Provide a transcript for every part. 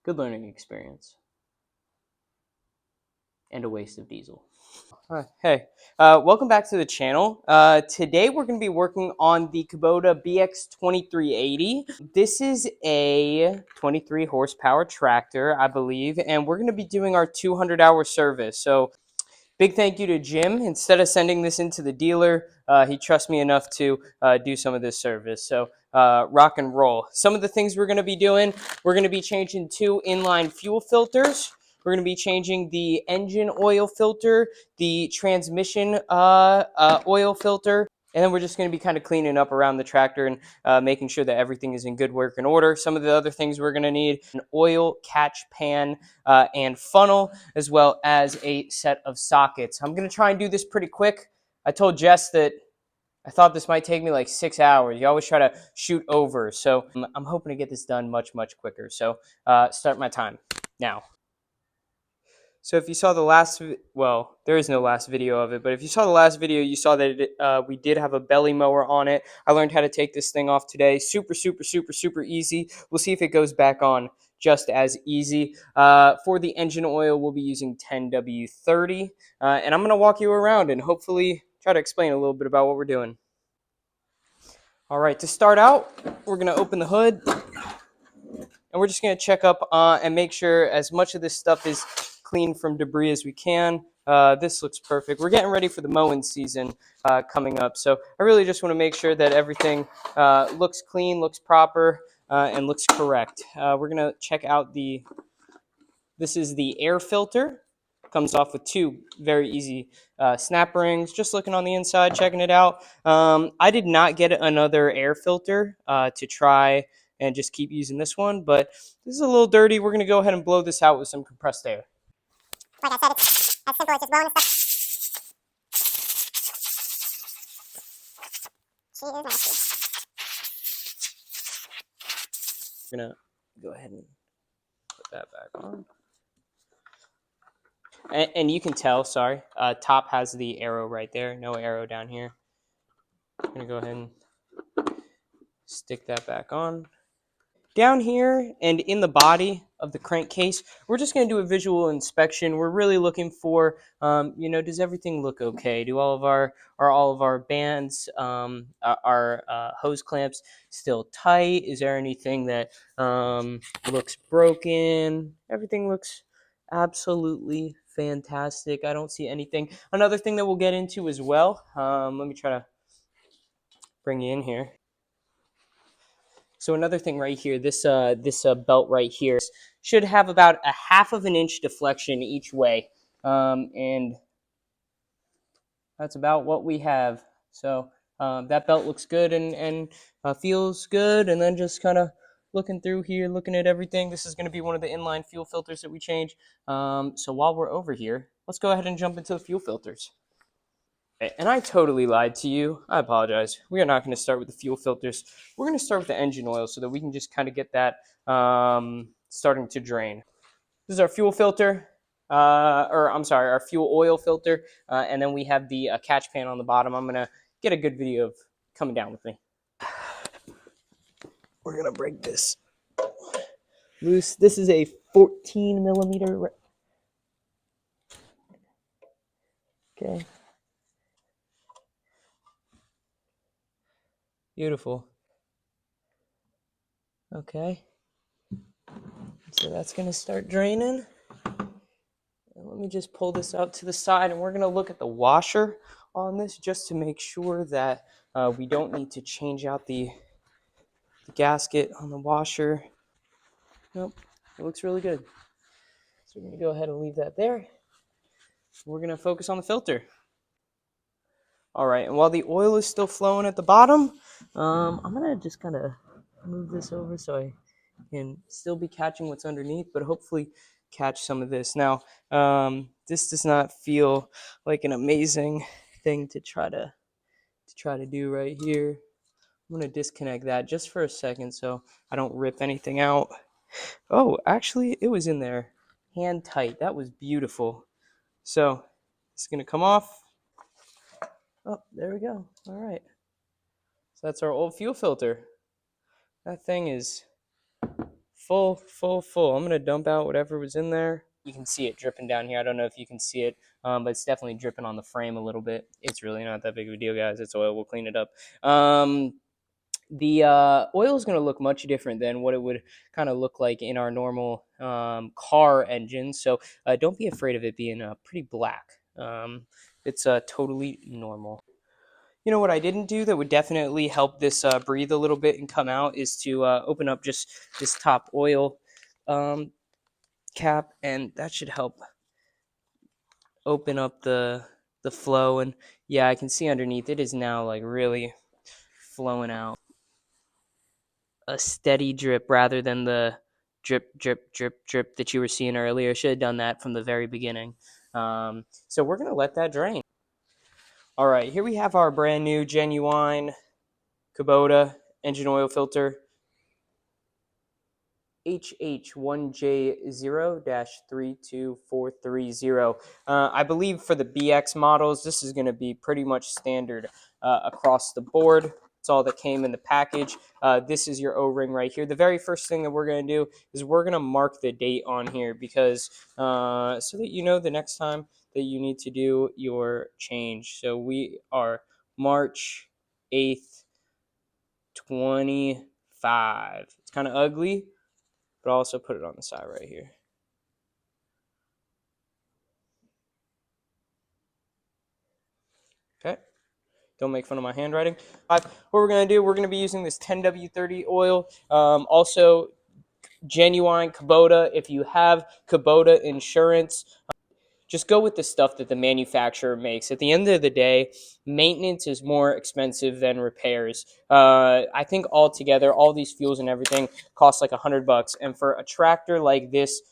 Good learning experience. And a waste of diesel. Hey, welcome back to the channel. Today we're going to be working on the Kubota BX2380. This is a 23 horsepower tractor, I believe, and we're going to be doing our 200-hour service. So big thank you to Jim. Instead of sending this into the dealer, he trusts me enough to do some of this service. So rock and roll. Some of the things we're going to be doing, we're going to be changing 2 inline fuel filters. We're going to be changing the engine oil filter, the transmission oil filter, and then we're just going to be kind of cleaning up around the tractor and making sure that everything is in good working order. Some of the other things we're going to need: an oil catch pan and funnel, as well as a set of sockets. I'm going to try and do this pretty quick. I told Jess that I thought this might take me like 6 hours. You always try to shoot over. So I'm hoping to get this done much, much quicker. So start my time now. So if you saw the last, well, there is no last video of it, but if you saw the last video, you saw that we did have a belly mower on it. I learned how to take this thing off today. Super, super, super, super easy. We'll see if it goes back on just as easy. For the engine oil, we'll be using 10W30, and I'm going to walk you around and hopefully try to explain a little bit about what we're doing. All right, to start out, we're going to open the hood, and we're just going to check up and make sure as much of this stuff is clean from debris as we can. This looks perfect. We're getting ready for the mowing season coming up, so I really just want to make sure that everything looks clean, looks proper, and looks correct. We're going to check out this is the air filter. Comes off with 2 very easy snap rings. Just looking on the inside, checking it out. I did not get another air filter to try and just keep using this one, but this is a little dirty. We're going to go ahead and blow this out with some compressed air. Like I said, it's as simple as just blowing this stuff. She is nasty. We're going to go ahead and put that back on. And you can tell, sorry, top has the arrow right there. No arrow down here. I'm going to go ahead and stick that back on. Down here and in the body of the crankcase, we're just going to do a visual inspection. We're really looking for, does everything look okay? Do all of our bands, our hose clamps still tight? Is there anything that looks broken? Everything looks absolutely fantastic. I don't see anything. Another thing that we'll get into as well. Let me try to bring you in here. So another thing right here, this belt right here should have about a 1/2 inch deflection each way, and that's about what we have. So that belt looks good and feels good. And then just kind of looking through here, looking at everything. This is going to be one of the inline fuel filters that we change. So while we're over here, let's go ahead and jump into the fuel filters. And I totally lied to you. I apologize. We are not going to start with the fuel filters. We're going to start with the engine oil so that we can just kind of get that starting to drain. This is our fuel filter, our fuel oil filter. And then we have the catch pan on the bottom. I'm going to get a good video of coming down with me. We're going to break this loose. This is a 14 millimeter. Okay. Beautiful. Okay. So that's going to start draining. And let me just pull this out to the side, and we're going to look at the washer on this just to make sure that we don't need to change out the gasket on the washer. Nope, it looks really good. So we're going to go ahead and leave that there. We're going to focus on the filter. All right, and while the oil is still flowing at the bottom, I'm going to just kind of move this over so I can still be catching what's underneath, but hopefully catch some of this. Now, this does not feel like an amazing thing to try to do right here. I'm going to disconnect that just for a second so I don't rip anything out. Oh, actually, it was in there hand tight. That was beautiful. So it's going to come off. Oh, there we go. All right. So that's our old fuel filter. That thing is full. I'm gonna dump out whatever was in there. You can see it dripping down here. I don't know if you can see it, but it's definitely dripping on the frame a little bit. It's really not that big of a deal, guys. It's oil. We'll clean it up. The oil is going to look much different than what it would kind of look like in our normal car engine. So don't be afraid of it being pretty black. It's totally normal. You know what I didn't do that would definitely help this breathe a little bit and come out is to open up just this top oil um, cap, and that should help open up the flow. And yeah, I can see underneath it is now like really flowing out. A steady drip rather than the drip, drip, drip, drip that you were seeing earlier. Should have done that from the very beginning. So we're going to let that drain. All right, here we have our brand new, genuine Kubota engine oil filter. HH1J0-32430. I believe for the BX models, this is going to be pretty much standard across the board. It's all that came in the package. This is your O-ring right here. The very first thing that we're going to do is we're going to mark the date on here because so that you know the next time that you need to do your change. So we are March 8th, 25. It's kind of ugly, but I'll also put it on the side right here. Okay. Don't make fun of my handwriting. What we're going to do, we're going to be using this 10W30 oil. Also, genuine Kubota. If you have Kubota insurance, just go with the stuff that the manufacturer makes. At the end of the day, maintenance is more expensive than repairs. I think altogether, all these fuels and everything cost like $100. And for a tractor like this,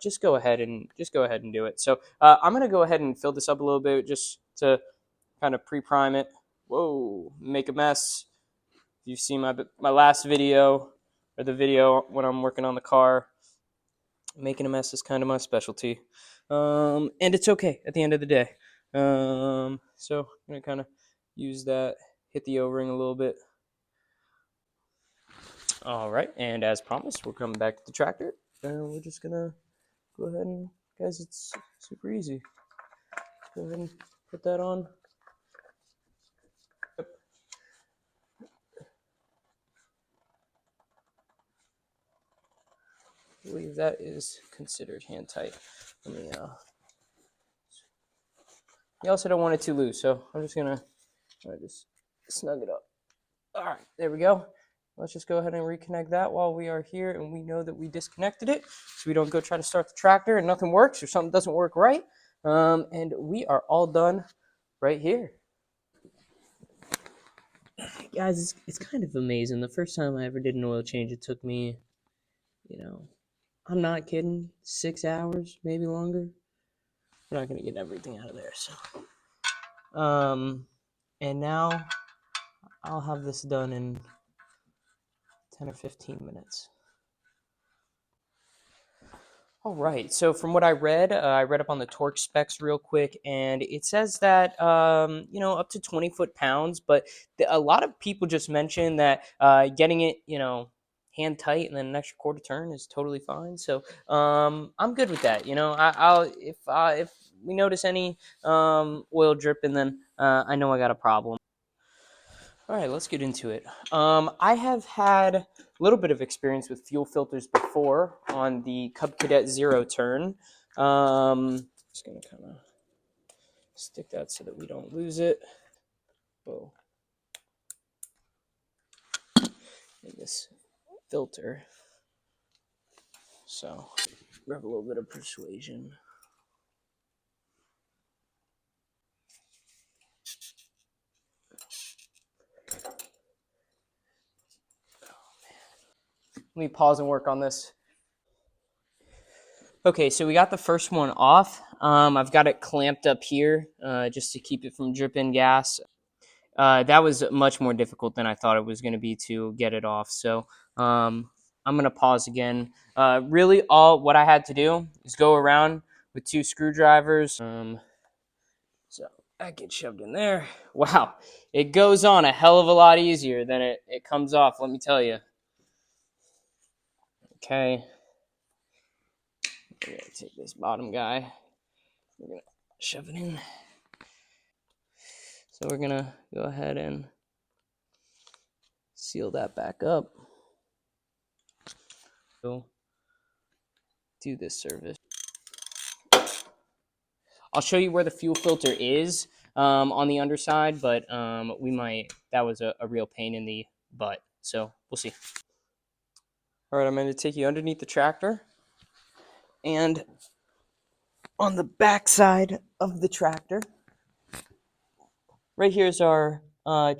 just go ahead and do it. So I'm gonna go ahead and fill this up a little bit just to kind of pre-prime it. Whoa, make a mess. If you've seen my last video or the video when I'm working on the car, making a mess is kind of my specialty. And it's okay at the end of the day. So I'm gonna kind of use that, hit the O-ring a little bit. All right, and as promised, we're coming back to the tractor, and we're just gonna go ahead and, guys, it's super easy. Go ahead and put that on. Yep. I believe that is considered hand tight. Let me. You also don't want it too loose, so I'm just gonna just snug it up. All right, there we go. Let's just go ahead and reconnect that while we are here and we know that we disconnected it so we don't go try to start the tractor and nothing works or something doesn't work right. And we are all done right here. Guys, it's kind of amazing. The first time I ever did an oil change, it took me, I'm not kidding, 6 hours, maybe longer. We're not going to get everything out of there, so. And now I'll have this done in 10 or 15 minutes. All right, so from what I read up on the torque specs real quick, and it says that, up to 20 foot-pounds, but a lot of people just mention that getting it, hand tight and then an extra quarter turn is totally fine. So I'm good with that. I'll if we notice any oil dripping, then I know I got a problem. All right, let's get into it. I have had a little bit of experience with fuel filters before on the Cub Cadet Zero turn. Just gonna kind of stick that so that we don't lose it. Whoa. In this filter. So, grab a little bit of persuasion. Let me pause and work on this. Okay, so we got the first one off. I've got it clamped up here just to keep it from dripping gas. That was much more difficult than I thought it was going to be to get it off. So I'm going to pause again. Really, all what I had to do is go around with 2 screwdrivers. So that gets shoved in there. Wow, it goes on a hell of a lot easier than it comes off, let me tell you. Okay, We're gonna take this bottom guy. We're gonna shove it in. So we're gonna go ahead and seal that back up. So do this service. I'll show you where the fuel filter is on the underside, but that was a real pain in the butt. So we'll see. All right, I'm going to take you underneath the tractor, and on the back side of the tractor, right here is our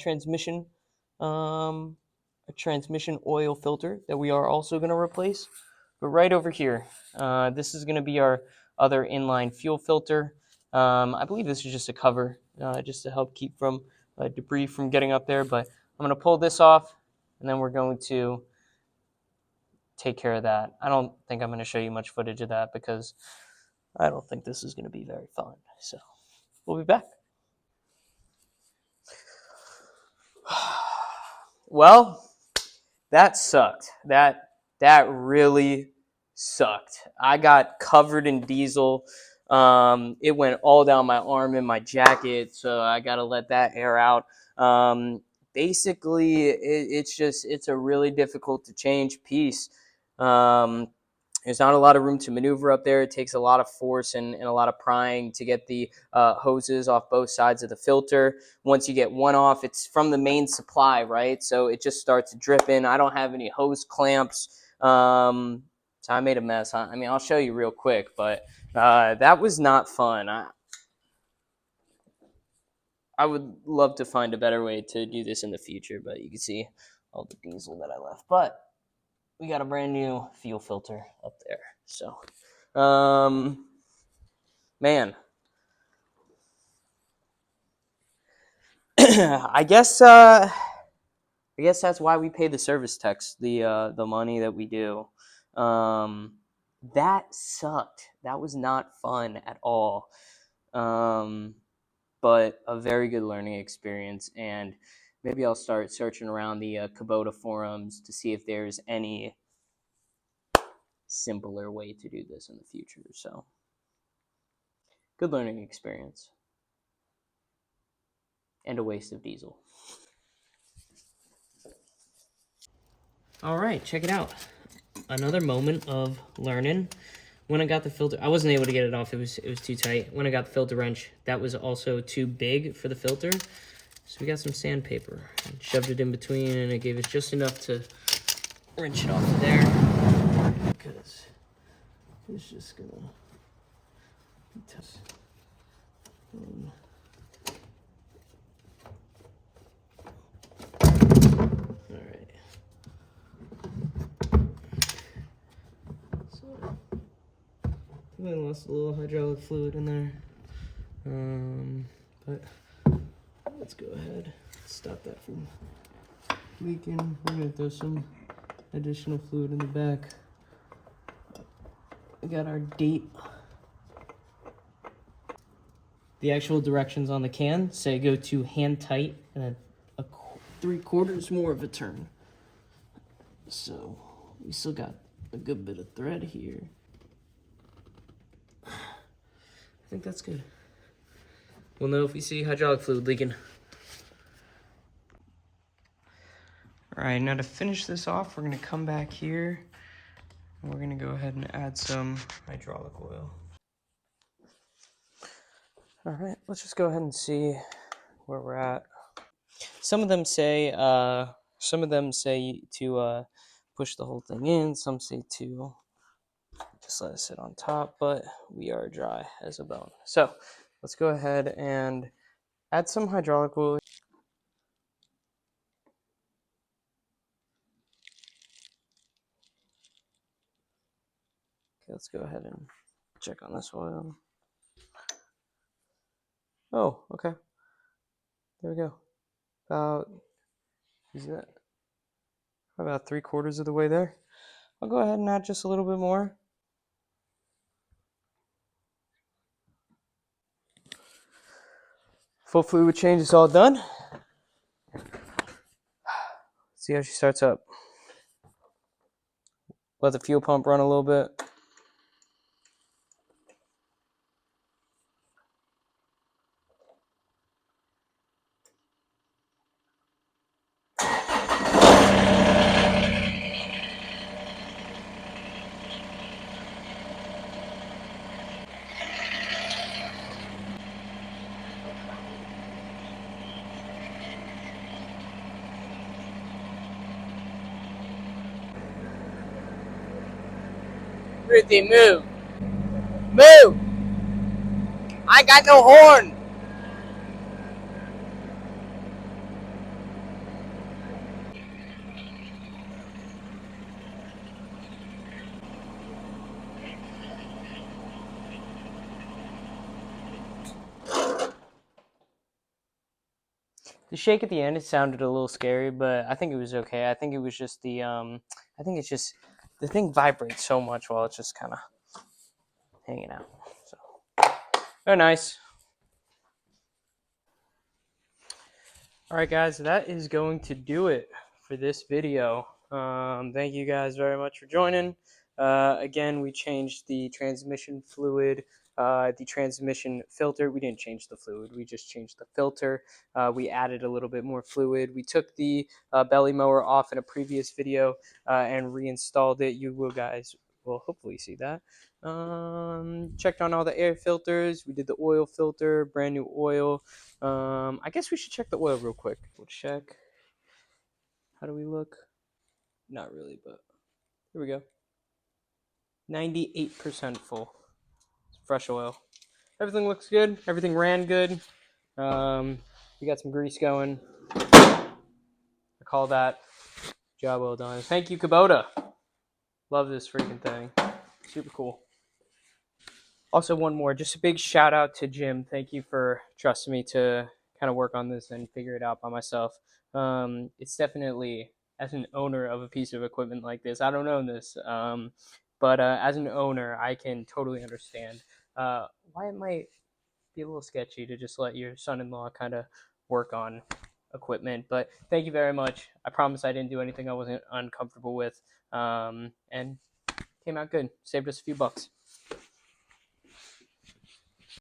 transmission oil filter that we are also going to replace. But right over here, this is going to be our other inline fuel filter. I believe this is just a cover, just to help keep from debris from getting up there. But I'm going to pull this off, and then we're going to take care of that. I don't think I'm going to show you much footage of that because I don't think this is going to be very fun. So we'll be back. Well, that sucked. That really sucked. I got covered in diesel. It went all down my arm and my jacket, so I got to let that air out. Basically, it's a really difficult to change piece. There's not a lot of room to maneuver up there. It takes a lot of force and a lot of prying to get the hoses off both sides of the filter. Once you get one off, it's from the main supply, right? So it just starts dripping. I don't have any hose clamps. So I made a mess. I mean, I'll show you real quick, but that was not fun. I would love to find a better way to do this in the future, but you can see all the diesel that I left. But we got a brand new fuel filter up there. So, man, I guess that's why we pay the service techs the money that we do. That sucked. That was not fun at all. But a very good learning experience, and maybe I'll start searching around the Kubota forums to see if there's any simpler way to do this in the future. So, good learning experience. And a waste of diesel. All right, check it out. Another moment of learning. When I got the filter, I wasn't able to get it off. It was too tight. When I got the filter wrench, that was also too big for the filter. So we got some sandpaper and shoved it in between, and it gave us just enough to wrench it off of there. Because it's just gonna be tough. I lost a little hydraulic fluid in there, but let's go ahead, stop that from leaking. We're gonna throw some additional fluid in the back. We got our date. The actual directions on the can say go to hand tight and then 3/4 more of a turn. So we still got a good bit of thread here. I think that's good. We'll know if we see hydraulic fluid leaking. All right, now to finish this off, we're gonna come back here and we're gonna go ahead and add some hydraulic oil. All right, let's just go ahead and see where we're at. Some of them say to push the whole thing in. Some say to just let it sit on top, but we are dry as a bone. So let's go ahead and add some hydraulic oil. Okay, let's go ahead and check on this oil. Oh, okay. There we go. About 3/4 of the way there. I'll go ahead and add just a little bit more. Full fluid change is all done. See how she starts up. Let the fuel pump run a little bit. Ruthie, move. Move! I got no horn! The shake at the end, it sounded a little scary, but I think it was okay. I think it was just I think it's just the thing vibrates so much while it's just kind of hanging out. So very nice. All right, guys, that is going to do it for this video. Thank you guys very much for joining. Again, we changed the transmission fluid, the transmission filter. We didn't change the fluid. We just changed the filter. We added a little bit more fluid. We took the belly mower off in a previous video and reinstalled it. You will guys will hopefully see that. Checked on all the air filters. We did the oil filter, brand new oil. I guess we should check the oil real quick. We'll check. How do we look? Not really, but here we go. 98% full. It's fresh oil. Everything looks good. Everything ran good. We got some grease going. I call that job well done. Thank you, Kubota. Love this freaking thing. Super cool. Also, one more. Just a big shout out to Jim. Thank you for trusting me to kind of work on this and figure it out by myself. It's definitely, as an owner of a piece of equipment like this, I don't own this, but as an owner, I can totally understand why it might be a little sketchy to just let your son-in-law kind of work on equipment. But thank you very much. I promise I didn't do anything I wasn't uncomfortable with, and came out good. Saved us a few bucks.